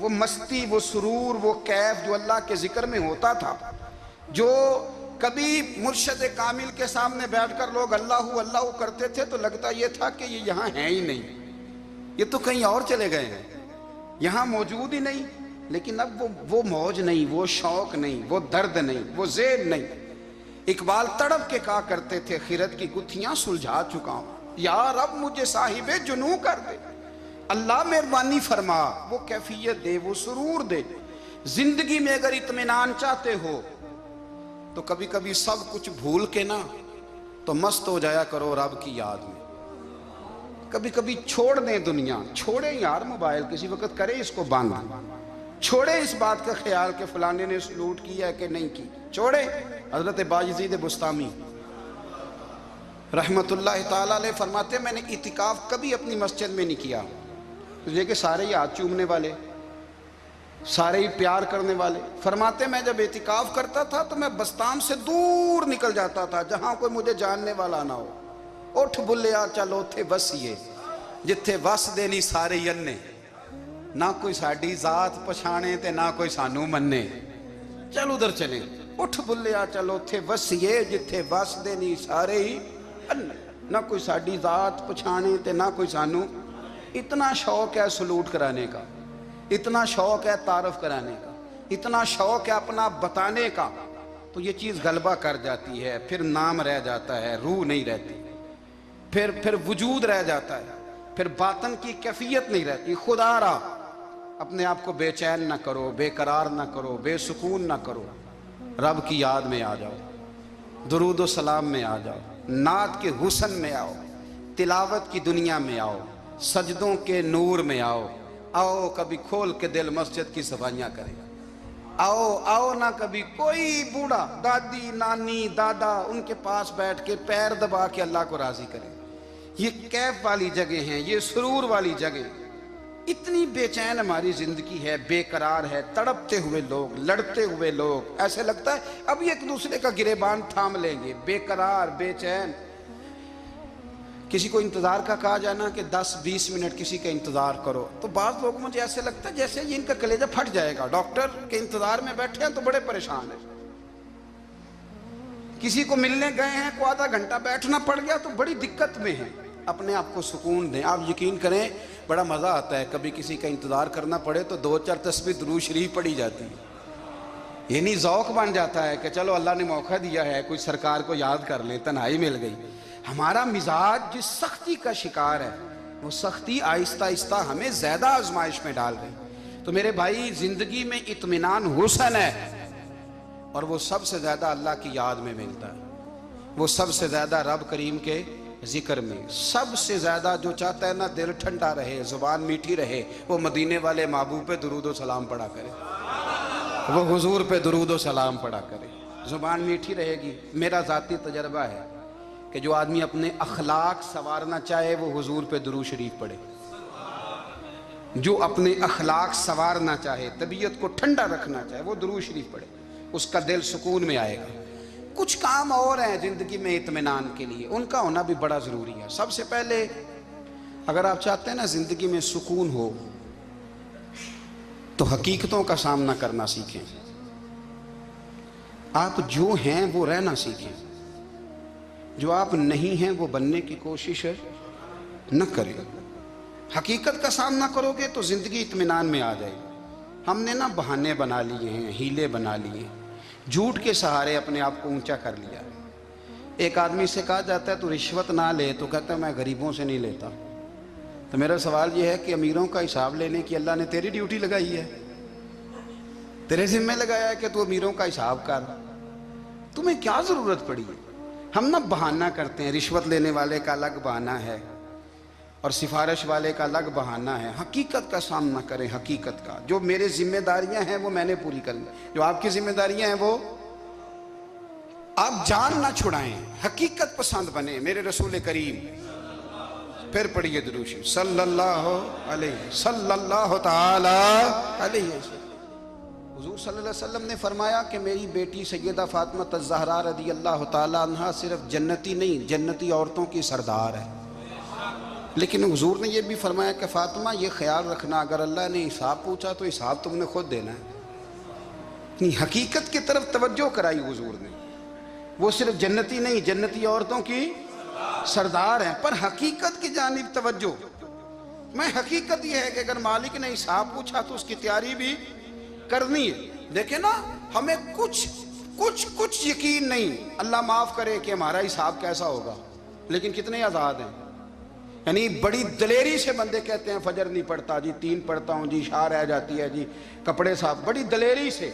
وہ مستی، وہ سرور، وہ کیف جو اللہ کے ذکر میں ہوتا تھا، جو کبھی مرشد کامل کے سامنے بیٹھ کر لوگ اللہ اللہ کرتے تھے تو لگتا یہ تھا کہ یہ یہاں ہیں ہی نہیں، یہ تو کہیں اور چلے گئے ہیں، یہاں موجود ہی نہیں۔ لیکن اب وہ موج نہیں، وہ شوق نہیں، وہ درد نہیں، وہ ذیل نہیں۔ اقبال تڑپ کے کہا کرتے تھے خیرت کی گتھیاں سلجھا چکا ہوں، یا رب مجھے صاحب جنوں کر دے، اللہ مہربانی فرما، وہ کیفیت دے، وہ سرور دے۔ زندگی میں اگر اطمینان چاہتے ہو تو کبھی کبھی سب کچھ بھول کے نا تو مست ہو جایا کرو رب کی یاد میں۔ کبھی کبھی چھوڑ دیں دنیا، چھوڑیں یار موبائل، کسی وقت کریں اس کو بند، چھوڑیں اس بات کا خیال کہ فلانے نے سلوٹ کیا ہے کہ نہیں کی، چھوڑیں۔ حضرت باجزید بستامی رحمت اللہ تعالیٰ علیہ فرماتے میں نے اعتکاف کبھی اپنی مسجد میں نہیں کیا، یہ کہ سارے ہی ہاتھ چومنے والے، سارے ہی پیار کرنے والے۔ فرماتے میں جب اعتکاف کرتا تھا تو میں بستام سے دور نکل جاتا تھا جہاں کوئی مجھے جاننے والا نہ ہو۔ اٹھ بلیا چلو تھے وسیے جتھے وس دینی سارے ینے، نہ کوئی ساڈی ذات پچھانے تے نہ کوئی سانو مننے، چل ادھر چلیں۔ اٹھ بلیا چلو تھے وسیے جتھے وس دینی سارے ہی انے، نہ کوئی ساڈی ذات پچھانے تے نہ کوئی سانو۔ اتنا شوق ہے سلوٹ کرانے کا، اتنا شوق ہے تعارف کرانے کا، اتنا شوق ہے اپنا بتانے کا، تو یہ چیز غلبہ کر جاتی ہے، پھر نام رہ جاتا ہے، روح نہیں رہتی، پھر وجود رہ جاتا ہے، پھر باطن کی کیفیت نہیں رہتی۔ خدا را اپنے آپ کو بے چین نہ کرو، بے قرار نہ کرو، بے سکون نہ کرو، رب کی یاد میں آ جاؤ، درود و سلام میں آ جاؤ، نعت کے حسن میں آؤ، تلاوت کی دنیا میں آؤ، سجدوں کے نور میں آؤ، آؤ کبھی کھول کے دل مسجد کی صفائیاں کریں، آؤ آؤ نہ کبھی کوئی بوڑھا دادی نانی دادا ان کے پاس بیٹھ کے پیر دبا کے اللہ کو راضی کریں۔ یہ کیف والی جگہ ہیں، یہ سرور والی جگہ۔ اتنی بے چین ہماری زندگی ہے، بے قرار ہے، تڑپتے ہوئے لوگ، لڑتے ہوئے لوگ، ایسے لگتا ہے اب یہ ایک دوسرے کا گریبان تھام لیں گے، بے قرار بے چین۔ کسی کو انتظار کا کہا جانا کہ 10-20 منٹ کسی کا انتظار کرو تو بعض لوگ مجھے ایسے لگتا ہے جیسے یہ ان کا کلیجہ پھٹ جائے گا، ڈاکٹر کے انتظار میں بیٹھے ہیں تو بڑے پریشان ہیں۔ کسی کو ملنے گئے ہیں کو آدھا گھنٹہ بیٹھنا پڑ گیا تو بڑی دقت میں ہیں۔ اپنے آپ کو سکون دیں۔ آپ یقین کریں بڑا مزہ آتا ہے کبھی کسی کا انتظار کرنا پڑے تو 2-4 تسبیح درود شریف پڑھی جاتی ہے، یعنی ذوق بن جاتا ہے کہ چلو اللہ نے موقع دیا ہے کوئی سرکار کو یاد کر لیں، تنہائی مل گئی۔ ہمارا مزاج جس سختی کا شکار ہے وہ سختی آہستہ آہستہ ہمیں زیادہ آزمائش میں ڈال گئی۔ تو میرے بھائی زندگی میں اطمینان حسن ہے، اور وہ سب سے زیادہ اللہ کی یاد میں ملتا ہے، وہ سب سے زیادہ رب کریم کے ذکر میں، سب سے زیادہ جو چاہتا ہے نا دل ٹھنڈا رہے، زبان میٹھی رہے، وہ مدینے والے محبوب پہ درود و سلام پڑھا کرے، وہ حضور پہ درود و سلام پڑھا کرے، زبان میٹھی رہے گی۔ میرا ذاتی تجربہ ہے کہ جو آدمی اپنے اخلاق سنوارنا چاہے وہ حضور پہ درود شریف پڑھے، جو اپنے اخلاق سنوارنا چاہے، طبیعت کو ٹھنڈا رکھنا چاہے، وہ درود شریف پڑھے، اس کا دل سکون میں آئے گا۔ کچھ کام اور ہیں زندگی میں اطمینان کے لیے، ان کا ہونا بھی بڑا ضروری ہے۔ سب سے پہلے اگر آپ چاہتے ہیں نا زندگی میں سکون ہو تو حقیقتوں کا سامنا کرنا سیکھیں، آپ جو ہیں وہ رہنا سیکھیں، جو آپ نہیں ہیں وہ بننے کی کوشش نہ کریں۔ حقیقت کا سامنا کرو گے تو زندگی اطمینان میں آ جائے گی۔ ہم نے نا بہانے بنا لیے ہیں، ہیلے بنا لیے ہیں، جھوٹ کے سہارے اپنے آپ کو اونچا کر لیا۔ ایک آدمی سے کہا جاتا ہے تو رشوت نہ لے، تو کہتا ہے میں غریبوں سے نہیں لیتا۔ تو میرا سوال یہ ہے کہ امیروں کا حساب لینے کی اللہ نے تیری ڈیوٹی لگائی ہے، تیرے ذمہ لگایا ہے کہ تو امیروں کا حساب کر، تمہیں کیا ضرورت پڑی ہے؟ ہم نا بہانہ کرتے ہیں، رشوت لینے والے کا الگ بہانہ ہے اور سفارش والے کا الگ بہانہ ہے۔ حقیقت کا سامنا کریں، حقیقت کا۔ جو میرے ذمہ داریاں ہیں وہ میں نے پوری کرنی، جو آپ کی ذمہ داریاں ہیں وہ آپ جان نہ چھڑائیں، حقیقت پسند بنیں۔ میرے رسول کریم پھر پڑھیے درود شریف صلی اللہ تعالی علیہ وسلم۔ حضور صلی اللہ علیہ وسلم نے فرمایا کہ میری بیٹی سیدہ فاطمہ الزہرا رضی اللہ تعالی عنہا صرف جنتی نہیں، جنتی عورتوں کی سردار ہے۔ لیکن حضور نے یہ بھی فرمایا کہ فاطمہ یہ خیال رکھنا اگر اللہ نے حساب پوچھا تو حساب تم نے خود دینا ہے. نہیں، حقیقت کی طرف توجہ کرائی حضور نے. وہ صرف جنتی نہیں، جنتی عورتوں کی سردار ہیں، پر حقیقت کی جانب توجہ. میں حقیقت یہ ہے کہ اگر مالک نے حساب پوچھا تو اس کی تیاری بھی کرنی ہے. دیکھیں نا، ہمیں کچھ یقین نہیں، اللہ معاف کرے کہ ہمارا حساب کیسا ہوگا، لیکن کتنے آزاد ہیں. یعنی بڑی دلیری سے بندے کہتے ہیں فجر نہیں پڑھتا جی، 3 پڑھتا ہوں جی، شاہ رہ جاتی ہے جی، کپڑے صاف، بڑی دلیری سے.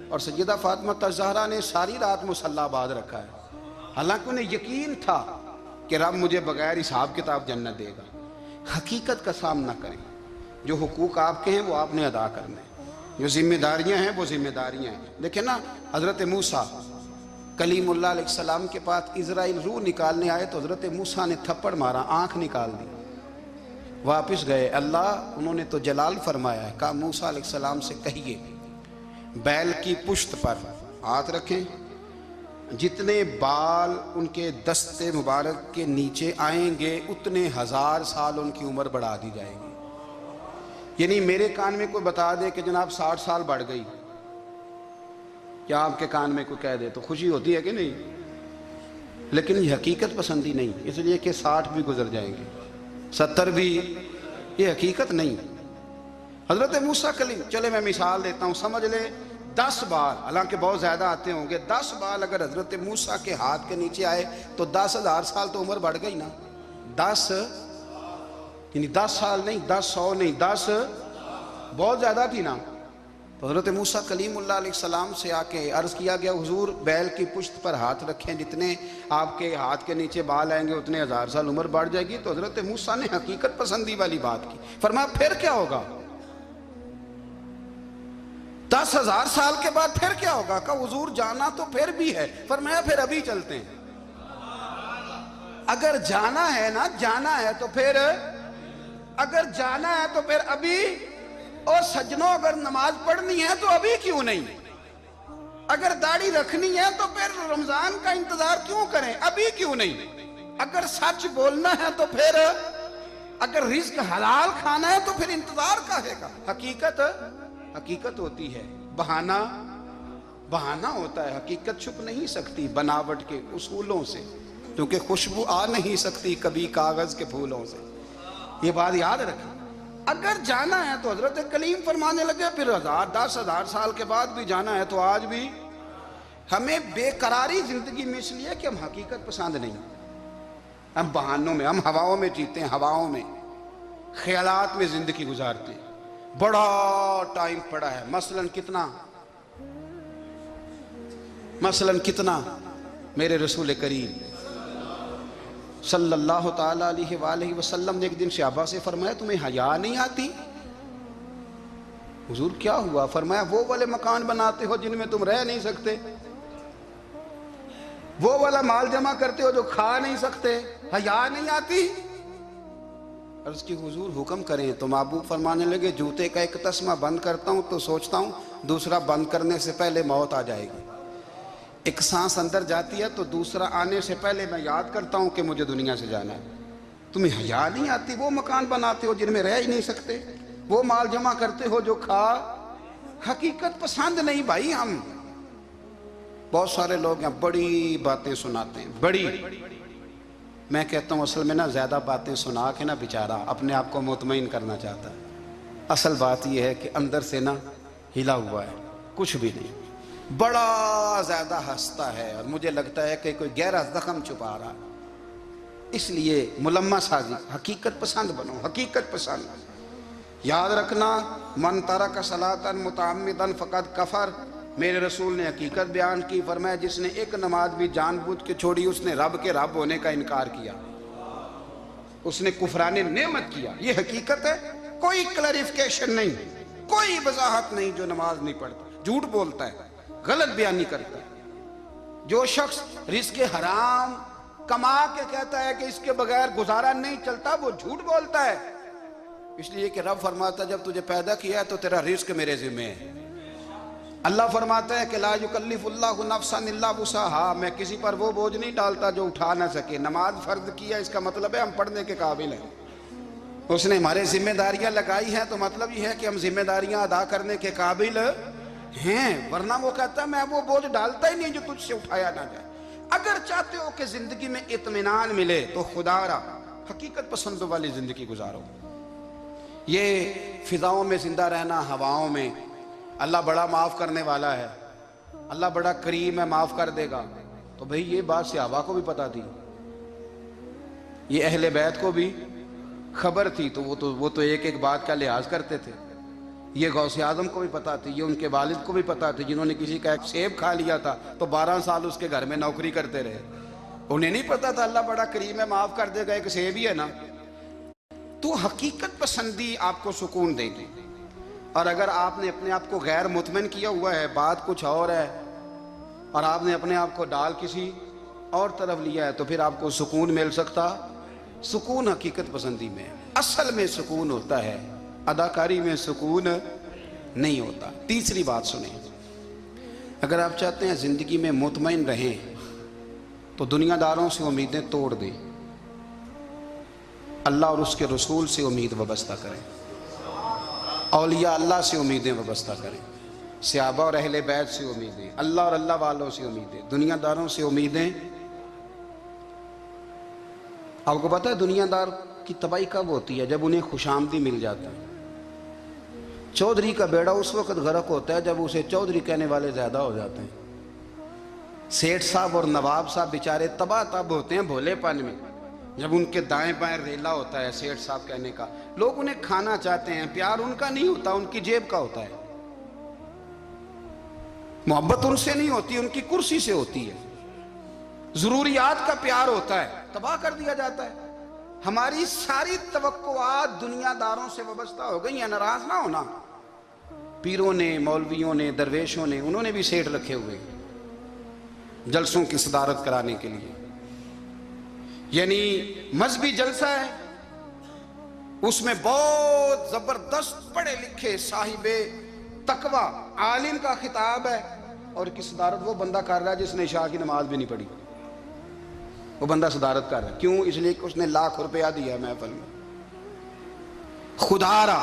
اور سیدہ فاطمہ الزہرا نے ساری رات مصلی باز رکھا ہے، حالانکہ انہیں یقین تھا کہ رب مجھے بغیر حساب کتاب جنت دے گا. حقیقت کا سامنا کریں. جو حقوق آپ کے ہیں وہ آپ نے ادا کرنے ہیں، جو ذمہ داریاں ہیں وہ ذمہ داریاں ہیں. دیکھیں نا، حضرت موسیٰ کلیم اللہ علیہ السلام کے پاس اسرائیل روح نکالنے آئے تو حضرت موسیٰ نے تھپڑ مارا، آنکھ نکال دی. واپس گئے، اللہ انہوں نے تو جلال فرمایا ہے. کہا موسیٰ علیہ السلام سے کہیے بیل کی پشت پر ہاتھ رکھیں، جتنے بال ان کے دستے مبارک کے نیچے آئیں گے اتنے 1000 سال ان کی عمر بڑھا دی جائے گی. یعنی میرے کان میں کوئی بتا دے کہ جناب 60 سال بڑھ گئی، کیا آپ کے کان میں کوئی کہہ دے تو خوشی ہوتی ہے کہ نہیں؟ لیکن یہ حقیقت پسندی نہیں، اس لیے کہ 60 بھی گزر جائیں گے، 70 بھی، یہ حقیقت نہیں. حضرت موسیٰ کلیم، چلے میں مثال دیتا ہوں، سمجھ لے 10 بال، حالانکہ بہت زیادہ آتے ہوں گے، 10 بال اگر حضرت موسیٰ کے ہاتھ کے نیچے آئے تو 10,000 سال تو عمر بڑھ گئی نا. 10 یعنی 10 سال نہیں، 10 نہیں، 10 بہت زیادہ تھی نا. تو حضرت موسیٰ کلیم اللہ علیہ السلام سے آ کے عرض کیا گیا حضور بیل کی پشت پر ہاتھ رکھیں، جتنے آپ کے ہاتھ کے نیچے بال آئیں گے اتنے 1000 سال عمر بڑھ جائے گی. تو حضرت موسیٰ نے حقیقت پسندی والی بات کی. فرمایا پھر کیا ہوگا؟ 10,000 سال کے بعد پھر کیا ہوگا؟ کہ حضور جانا تو پھر بھی ہے. فرمایا پھر ابھی چلتے ہیں. اگر جانا ہے نا، جانا ہے تو پھر، اگر جانا ہے تو پھر ابھی. اور سجنوں اگر نماز پڑھنی ہے تو ابھی کیوں نہیں؟ اگر داڑھی رکھنی ہے تو پھر رمضان کا انتظار کیوں کریں؟ ابھی کیوں نہیں؟ اگر سچ بولنا ہے تو پھر، اگر رزق حلال کھانا ہے تو پھر انتظار کاہے کا؟ حقیقت ہوتی ہے، بہانہ ہوتا ہے. حقیقت چھپ نہیں سکتی بناوٹ کے اصولوں سے، کیونکہ خوشبو آ نہیں سکتی کبھی کاغذ کے پھولوں سے. یہ بات یاد رکھیں. اگر جانا ہے تو حضرت کلیم فرمانے لگے پھر 10,000 سال کے بعد بھی جانا ہے تو آج بھی. ہمیں بے قراری زندگی میں اس لیے کہ ہم حقیقت پسند نہیں، ہم بہانوں میں، ہم ہواؤں میں جیتے ہیں، ہواؤں میں، خیالات میں زندگی گزارتے ہیں. بڑا ٹائم پڑا ہے. مثلاً کتنا میرے رسول کریم صلی اللہ تعالیٰ علیہ وآلہ وسلم نے ایک دن صحابہ سے فرمایا تمہیں حیا نہیں آتی؟ حضور کیا ہوا؟ فرمایا وہ والے مکان بناتے ہو جن میں تم رہ نہیں سکتے، وہ والا مال جمع کرتے ہو جو کھا نہیں سکتے، حیا نہیں آتی؟ عرض کی حضور حکم کریں. تو محبوب فرمانے لگے جوتے کا ایک تسمہ بند کرتا ہوں تو سوچتا ہوں دوسرا بند کرنے سے پہلے موت آ جائے گی. ایک سانس اندر جاتی ہے تو دوسرا آنے سے پہلے میں یاد کرتا ہوں کہ مجھے دنیا سے جانا ہے. تمہیں حیا نہیں آتی؟ وہ مکان بناتے ہو جن میں رہ ہی نہیں سکتے، وہ مال جمع کرتے ہو جو کھا. حقیقت پسند نہیں بھائی. ہم بہت سارے لوگ ہیں بڑی باتیں سناتے ہیں، بڑی، میں کہتا ہوں اصل میں نا زیادہ باتیں سنا کے نا بیچارہ اپنے آپ کو مطمئن کرنا چاہتا ہے. اصل بات یہ ہے کہ اندر سے نا ہلا ہوا ہے، کچھ بھی نہیں. بڑا زیادہ ہنستا ہے اور مجھے لگتا ہے کہ کوئی گہرا زخم چھپا رہا. اس لیے ملمہ سازی، حقیقت پسند بنو، حقیقت پسند. یاد رکھنا من ترک صلاۃ متعمدا فقد کفر. میرے رسول نے حقیقت بیان کی. فرمایا جس نے ایک نماز بھی جان بوجھ کے چھوڑی اس نے رب کے رب ہونے کا انکار کیا، اس نے کفران نعمت کیا. یہ حقیقت ہے. کوئی کلیریفیکیشن نہیں، کوئی وضاحت نہیں. جو نماز نہیں پڑھتا، جھوٹ بولتا ہے، غلط بیانی کرتا ہے. جو شخص رزق حرام کما کے کہتا ہے کہ اس کے بغیر گزارا نہیں چلتا، وہ جھوٹ بولتا ہے. اس لیے کہ رب فرماتا ہے جب تجھے پیدا کیا ہے تو تیرا رزق میرے ذمہ ہے. اللہ فرماتا ہے کہ لا یکلف اللہ نفسا الا وسعها، میں کسی پر وہ بوجھ نہیں ڈالتا جو اٹھا نہ سکے. نماز فرض کیا، اس کا مطلب ہے ہم پڑھنے کے قابل ہیں. اس نے ہمارے ذمہ داریاں لگائی ہیں تو مطلب یہ ہے کہ ہم ذمہ داریاں ادا کرنے کے قابل ہیں، ورنہ وہ کہتا ہے میں وہ بوجھ ڈالتا ہی نہیں جو تجھ سے اٹھایا نہ جائے۔ اگر چاہتے ہو کہ زندگی میں اطمینان ملے تو خدا را حقیقت پسندوں والی زندگی گزارو۔ یہ فضاؤں میں زندہ رہنا، ہواؤں میں، اللہ بڑا معاف کرنے والا ہے، اللہ بڑا کریم ہے، معاف کر دے گا، تو بھئی یہ بات صحابہ کو بھی پتا تھی، یہ اہل بیت کو بھی خبر تھی، تو وہ تو ایک ایک بات کا لحاظ کرتے تھے۔ یہ غوث اعظم کو بھی پتا تھی، یہ ان کے والد کو بھی پتا تھی، جنہوں نے کسی کا ایک سیب کھا لیا تھا تو 12 سال اس کے گھر میں نوکری کرتے رہے، انہیں نہیں پتا تھا اللہ بڑا کریم ہے، معاف کر دے گا، ایک سیب ہی ہے نا۔ تو حقیقت پسندی آپ کو سکون دے گی، اور اگر آپ نے اپنے آپ کو غیر مطمئن کیا ہوا ہے، بات کچھ اور ہے، اور آپ نے اپنے آپ کو ڈال کسی اور طرف لیا ہے، تو پھر آپ کو سکون مل سکتا؟ سکون حقیقت پسندی میں، اصل میں سکون ہوتا ہے، اداکاری میں سکون نہیں ہوتا۔ تیسری بات سنیں، اگر آپ چاہتے ہیں زندگی میں مطمئن رہیں تو دنیا داروں سے امیدیں توڑ دیں، اللہ اور اس کے رسول سے امید وابستہ کریں، اولیاء اللہ سے امیدیں وابستہ کریں، صحابہ اور اہل بیت سے امیدیں، اللہ اور اللہ والوں سے امیدیں، دنیا داروں سے امیدیں۔ آپ کو پتہ ہے دنیا دار کی تباہی کب ہوتی ہے؟ جب انہیں خوش آمدی مل جاتا ہے۔ چودھری کا بیڑا اس وقت غرق ہوتا ہے جب اسے چودھری کہنے والے زیادہ ہو جاتے ہیں۔ سیٹھ صاحب اور نواب صاحب بیچارے تباہ تب ہوتے ہیں بھولے پن میں، جب ان کے دائیں بائیں ریلا ہوتا ہے سیٹھ صاحب کہنے کا، لوگ انہیں کھانا چاہتے ہیں، پیار ان کا نہیں ہوتا، ان کی جیب کا ہوتا ہے، محبت ان سے نہیں ہوتی، ان کی کرسی سے ہوتی ہے، ضروریات کا پیار ہوتا ہے، تباہ کر دیا جاتا ہے۔ ہماری ساری توقعات دنیا داروں سے وابستہ ہو گئی ہیں، ناراض نہ ہونا۔ پیروں نے، مولویوں نے، درویشوں نے، انہوں نے بھی سیٹ رکھے ہوئے جلسوں کی صدارت کرانے کے لیے، یعنی مذہبی جلسہ ہے، اس میں بہت زبردست پڑھے لکھے صاحب تقوی عالم کا خطاب ہے، اور کی صدارت وہ بندہ کر رہا ہے جس نے عشاء کی نماز بھی نہیں پڑھی، وہ بندہ صدارت کر رہا ہے۔ کیوں؟ اس لیے کہ اس نے لاکھ روپیہ دیا محفل میں۔ خدا را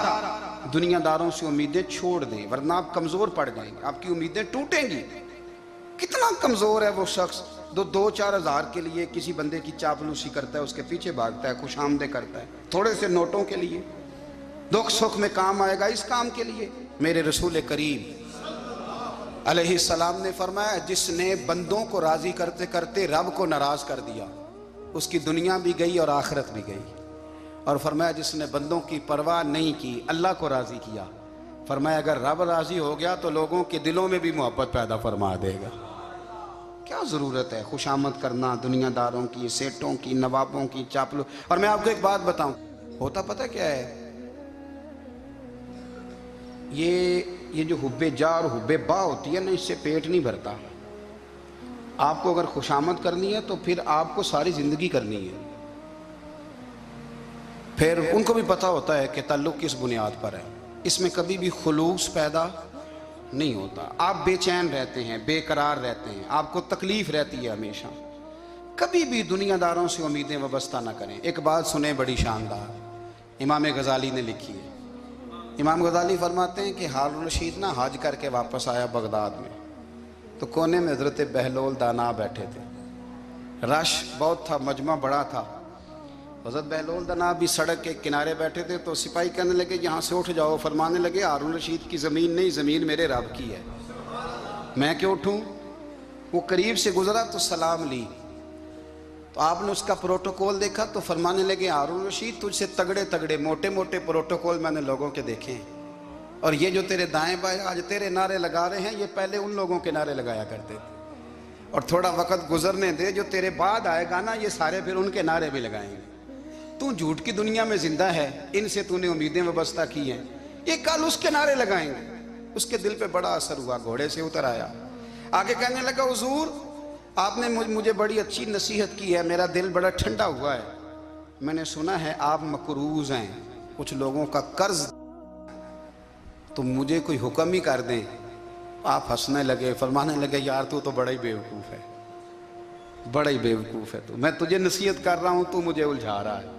دنیا داروں سے امیدیں چھوڑ دیں، ورنہ آپ کمزور پڑ جائیں گے، آپ کی امیدیں ٹوٹیں گی۔ کتنا کمزور ہے وہ شخص جو 2-4 ہزار کے لیے کسی بندے کی چاپلوسی کرتا ہے، اس کے پیچھے بھاگتا ہے، خوش آمدیں کرتا ہے، تھوڑے سے نوٹوں کے لیے، دکھ سکھ میں کام آئے گا اس کام کے لیے۔ میرے رسول کریم علیہ السلام نے فرمایا، جس نے بندوں کو راضی کرتے کرتے رب کو ناراض کر دیا، اس کی دنیا بھی گئی اور آخرت بھی گئی۔ اور فرمایا جس نے بندوں کی پرواہ نہیں کی، اللہ کو راضی کیا، فرمایا اگر رب راضی ہو گیا تو لوگوں کے دلوں میں بھی محبت پیدا فرما دے گا۔ کیا ضرورت ہے خوش آمد کرنا دنیا داروں کی، سیٹوں کی، نوابوں کی، چاپلو۔ اور میں آپ کو ایک بات بتاؤں، ہوتا پتہ کیا ہے؟ یہ جو حب جا اور حب با ہوتی ہے نا، اس سے پیٹ نہیں بھرتا۔ آپ کو اگر خوش آمد کرنی ہے تو پھر آپ کو ساری زندگی کرنی ہے۔ پھر ان کو بھی پتہ ہوتا ہے کہ تعلق کس بنیاد پر ہے، اس میں کبھی بھی خلوص پیدا نہیں ہوتا۔ آپ بے چین رہتے ہیں، بے قرار رہتے ہیں، آپ کو تکلیف رہتی ہے ہمیشہ۔ کبھی بھی دنیا داروں سے امیدیں وابستہ نہ کریں۔ ایک بات سنیں بڑی شاندار، امام غزالی نے لکھی ہے۔ امام غزالی فرماتے ہیں کہ ہارون رشید نا حج کر کے واپس آیا بغداد میں، تو کونے میں حضرت بہلول دانا بیٹھے تھے، رش بہت تھا، مجمع بڑا تھا۔ حضرت بہلول دانا بھی سڑک کے کنارے بیٹھے تھے، تو سپاہی کہنے لگے یہاں سے اٹھ جاؤ، فرمانے لگے ہارون رشید کی زمین نہیں، زمین میرے رب کی ہے، میں کیوں اٹھوں؟ وہ قریب سے گزرا تو سلام لی، تو آپ نے اس کا پروٹوکول دیکھا تو فرمانے لگے ہارون رشید تجھ سے تگڑے تگڑے موٹے موٹے پروٹوکول میں نے لوگوں کے دیکھے ہیں، اور یہ جو تیرے دائیں بائیں آج تیرے نعرے لگا رہے ہیں، یہ پہلے ان لوگوں کے نعرے لگایا کرتے تھے، اور تھوڑا وقت گزرنے دے، جو تیرے بعد آئے گا نا، یہ سارے پھر ان کے نعرے بھی لگائیں گے۔ تو جھوٹ کی دنیا میں زندہ ہے، ان سے تو نے امیدیں وابستہ کی ہیں، یہ کل اس کے نعرے لگائیں گے۔ اس کے دل پہ بڑا اثر ہوا، گھوڑے سے اتر آیا، آگے کہنے لگا حضور آپ نے مجھے بڑی اچھی نصیحت کی ہے، میرا دل بڑا ٹھنڈا ہوا ہے، میں نے سنا ہے آپ مقروض ہیں، کچھ لوگوں کا قرض، تو مجھے کوئی حکم ہی کر دیں۔ آپ ہنسنے لگے، فرمانے لگے یار تو بڑا ہی بیوقوف ہے، بڑا ہی بیوقوف ہے، تو میں تجھے نصیحت کر رہا ہوں، تو مجھے الجھا رہا ہے۔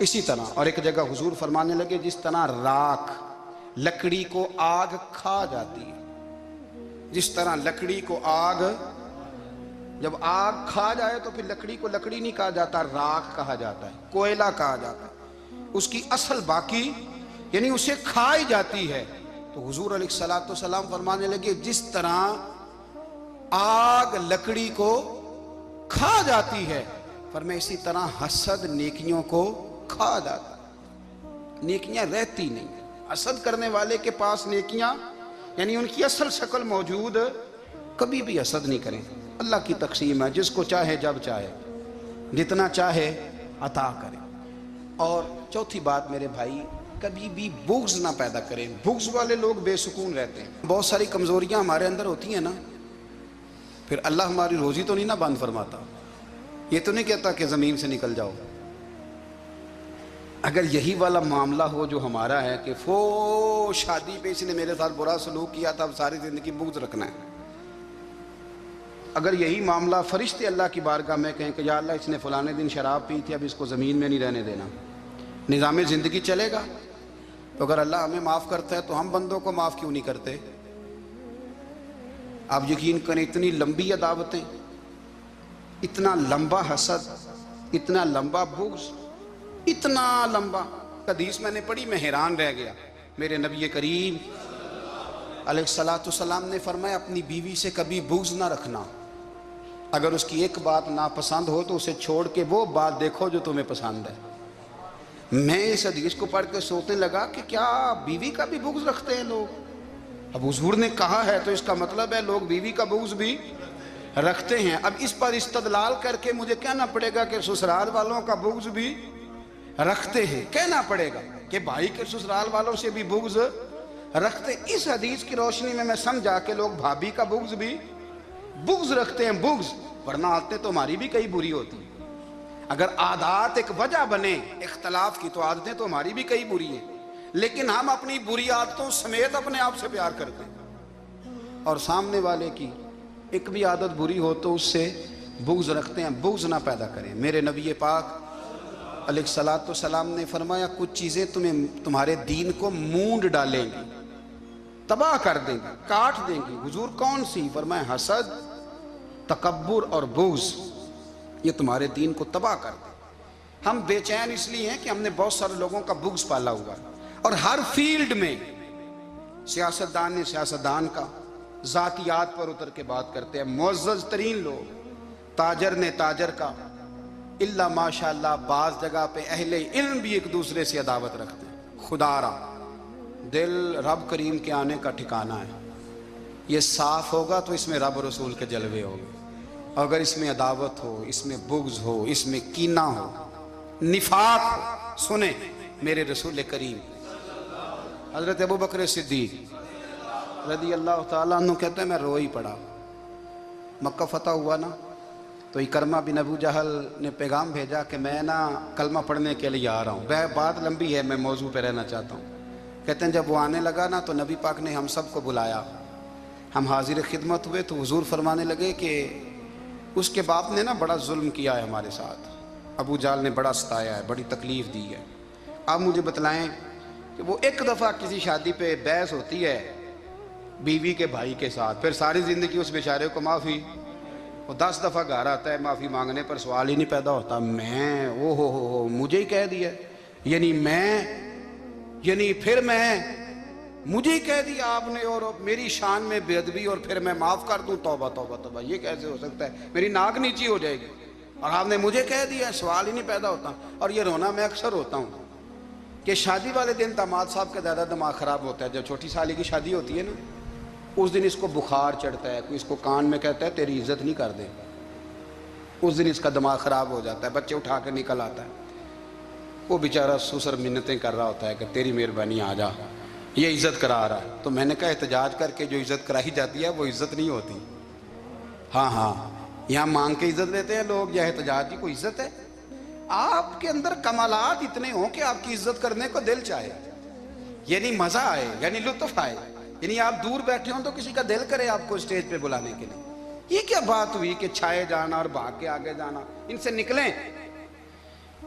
اسی طرح اور ایک جگہ حضور فرمانے لگے جس طرح راکھ لکڑی کو آگ کھا جاتی ہے، جس طرح لکڑی کو آگ، جب آگ کھا جائے تو پھر لکڑی کو لکڑی نہیں کہا جاتا، راکھ کہا جاتا ہے، کوئلہ کہا جاتا ہے، اس کی اصل باقی یعنی اسے کھائی جاتی ہے۔ تو حضور علیہ السلام فرمانے لگے جس طرح آگ لکڑی کو کھا جاتی ہے، فرمایا اسی طرح حسد نیکیوں کو کھا جاتا ہے، نیکیاں رہتی نہیں۔ حسد کرنے والے کے پاس نیکیاں یعنی ان کی اصل شکل موجود، کبھی بھی حسد نہیں کریں۔ اللہ کی تقسیم ہے، جس کو چاہے جب چاہے جتنا چاہے عطا کرے۔ اور چوتھی بات میرے بھائی، کبھی بھی بغض نہ پیدا کریں۔ بغض والے لوگ بے سکون رہتے ہیں۔ بہت ساری کمزوریاں ہمارے اندر ہوتی ہیں نا، پھر اللہ ہماری روزی تو نہیں نہ بند فرماتا، یہ تو نہیں کہتا کہ زمین سے نکل جاؤ۔ اگر یہی والا معاملہ ہو جو ہمارا ہے کہ شادی پہ اس نے میرے ساتھ برا سلوک کیا تھا، اب ساری زندگی بغض رکھنا ہے، اگر یہی معاملہ فرشتے اللہ کی بارگاہ میں کہیں کہ یا اللہ اس نے فلانے دن شراب پی تھی، اب اس کو زمین میں نہیں رہنے دینا، نظام زندگی چلے گا؟ تو اگر اللہ ہمیں معاف کرتا ہے تو ہم بندوں کو معاف کیوں نہیں کرتے؟ آپ یقین کریں، اتنی لمبی عداوتیں، اتنا لمبا حسد، اتنا لمبا بغض، اتنا لمبا۔ حدیث میں نے پڑھی، میں حیران رہ گیا۔ میرے نبی کریم علیہ السلام نے فرمایا اپنی بیوی سے کبھی بغض نہ رکھنا، اگر اس کی ایک بات ناپسند ہو تو اسے چھوڑ کے وہ بات دیکھو جو تمہیں پسند ہے۔ میں اس حدیث کو پڑھ کے سوچنے لگا کہ کیا بیوی کا بھی بغض رکھتے ہیں لوگ؟ اب حضور نے کہا ہے تو اس کا مطلب ہے لوگ بیوی کا بغض بھی رکھتے ہیں۔ اب اس پر استدلال کر کے مجھے کہنا پڑے گا کہ سسرال والوں کا بغض بھی رکھتے ہیں، کہنا پڑے گا کہ بھائی کے سسرال والوں سے بھی بغض رکھتے۔ اس حدیث کی روشنی میں سمجھا کہ لوگ بھابھی کا بغض بھی بغض رکھتے ہیں، بغض، ورنہ عادتیں تو ہماری بھی کئی بری ہوتی ہیں۔ اگر عادات ایک وجہ بنے اختلاف کی تو عادتیں تو ہماری بھی کئی بری ہیں، لیکن ہم اپنی بری عادتوں سمیت اپنے آپ سے پیار کرتے ہیں، اور سامنے والے کی ایک بھی عادت بری ہو تو اس سے بغض رکھتے ہیں۔ بغض نہ پیدا کریں۔ میرے نبی پاک علیہ السلام نے فرمایا کچھ چیزیں تمہارے دین کو مونڈ ڈالیں گی، تباہ کر دیں گی، کاٹ دیں گی۔ حضور کون سی؟ فرمایا حسد، تکبر اور بغض، یہ تمہارے دین کو تباہ کر دیں۔ ہم بے چین اس لیے ہیں کہ ہم نے بہت سارے لوگوں کا بغض پالا ہوا ہے، اور ہر فیلڈ میں سیاستدان نے سیاستدان کا، ذاتیات پر اتر کے بات کرتے ہیں، معزز ترین لوگ، تاجر نے تاجر کا، اللہ ماشاءاللہ بعض جگہ پہ اہل علم بھی ایک دوسرے سے عداوت رکھتے ہیں۔ خدا را دل رب کریم کے آنے کا ٹھکانہ ہے، یہ صاف ہوگا تو اس میں رب رسول کے جلوے ہوگے، اگر اس میں عداوت ہو، اس میں بغض ہو، اس میں کینہ ہو، نفاق ہو۔ سنیں میرے رسول کریم حضرت ابوبکر صدیق رضی اللہ تعالیٰ عنہ کہتے ہیں میں رو ہی پڑا۔ مکہ فتح ہوا نا تو اکرمہ بن ابو جہل نے پیغام بھیجا کہ میں نا کلمہ پڑھنے کے لیے آ رہا ہوں۔ بات لمبی ہے، میں موضوع پہ رہنا چاہتا ہوں۔ کہتے ہیں جب وہ آنے لگا نا تو نبی پاک نے ہم سب کو بلایا، ہم حاضر خدمت ہوئے تو حضور فرمانے لگے کہ اس کے باپ نے نا بڑا ظلم کیا ہے ہمارے ساتھ، ابو جہل نے بڑا ستایا ہے، بڑی تکلیف دی ہے۔ آپ مجھے بتلائیں کہ وہ ایک دفعہ کسی شادی پہ بحث ہوتی ہے بیوی کے بھائی کے ساتھ، پھر ساری زندگی اس بیچارے کو معافی، وہ 10 دفعہ گھر آتا ہے معافی مانگنے پر سوال ہی نہیں پیدا ہوتا، میں ہو مجھے ہی کہہ دیا، یعنی پھر مجھے ہی کہہ دیا آپ نے، اور میری شان میں بے ادبی، اور پھر میں معاف کر دوں؟ توبہ توبہ توبہ، یہ کیسے ہو سکتا ہے؟ میری ناک نیچی ہو جائے گی، اور آپ نے مجھے کہہ دیا، سوال ہی نہیں پیدا ہوتا۔ اور یہ رونا میں اکثر ہوتا ہوں کہ شادی والے دن داماد صاحب کا زیادہ دماغ خراب ہوتا ہے۔ جب چھوٹی سالی کی شادی ہوتی ہے نا، اس دن اس کو بخار چڑھتا ہے، کوئی اس کو کان میں کہتا ہے تیری عزت نہیں کر دے، اس دن اس کا دماغ خراب ہو جاتا ہے، بچے اٹھا کے نکل آتا ہے، وہ بیچارہ سسر منتیں کر رہا ہوتا ہے کہ تیری مہربانی آ جا، یہ عزت کرا رہا ہے۔ تو میں نے کہا احتجاج کر کے جو عزت کرائی جاتی ہے وہ عزت نہیں ہوتی۔ ہاں یہاں مانگ کے عزت لیتے ہیں لوگ، یا احتجاج کی کوئی عزت ہے؟ آپ کے اندر کمالات اتنے ہوں کہ آپ کی عزت کرنے کو دل چاہے، یعنی مزہ آئے، یعنی لطف آئے، یعنی آپ دور بیٹھے ہوں تو کسی کا دل کرے آپ کو اسٹیج پہ بلانے کے لیے۔ یہ کیا بات ہوئی کہ چھائے جانا اور بھاگ کے آگے جانا؟ ان سے نکلیں۔